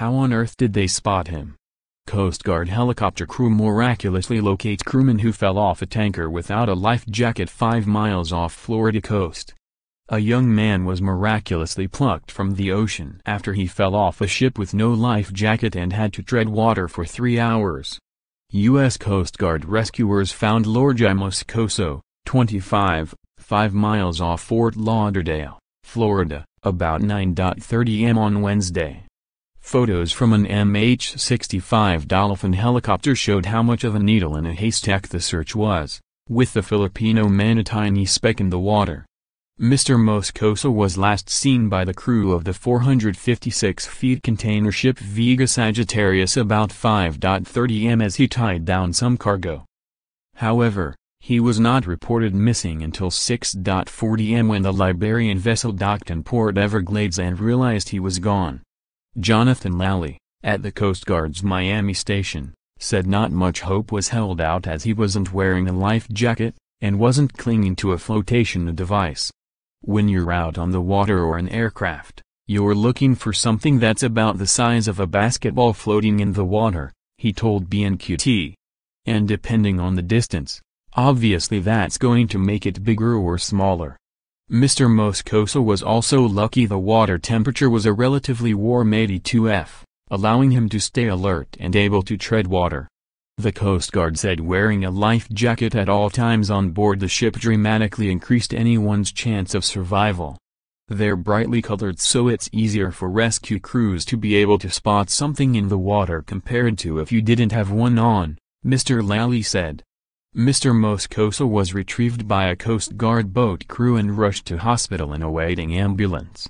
How on earth did they spot him? Coast Guard helicopter crew miraculously locates crewman who fell off a tanker without a life jacket 5 miles off Florida coast. A young man was miraculously plucked from the ocean after he fell off a ship with no life jacket and had to tread water for 3 hours. U.S. Coast Guard rescuers found Lorejei Moscoso, 25, 5 miles off Fort Lauderdale, Florida, about 9:30 am on Wednesday. Photos from an MH-65 Dolphin helicopter showed how much of a needle in a haystack the search was, with the Filipino man a tiny speck in the water. Mr. Moscoso was last seen by the crew of the 456-feet container ship Vega Sagittarius about 5:30 am as he tied down some cargo. However, he was not reported missing until 6:40 am when the Liberian vessel docked in Port Everglades and realized he was gone. Jonathan Lally, at the Coast Guard's Miami station, said not much hope was held out as he wasn't wearing a life jacket, and wasn't clinging to a flotation device. When you're out on the water or an aircraft, you're looking for something that's about the size of a basketball floating in the water, he told BNQT. And depending on the distance, obviously that's going to make it bigger or smaller. Mr. Moscoso was also lucky the water temperature was a relatively warm 82 F, allowing him to stay alert and able to tread water. The Coast Guard said wearing a life jacket at all times on board the ship dramatically increased anyone's chance of survival. They're brightly colored so it's easier for rescue crews to be able to spot something in the water compared to if you didn't have one on, Mr. Lally said. Mr. Moscoso was retrieved by a Coast Guard boat crew and rushed to hospital in a waiting ambulance.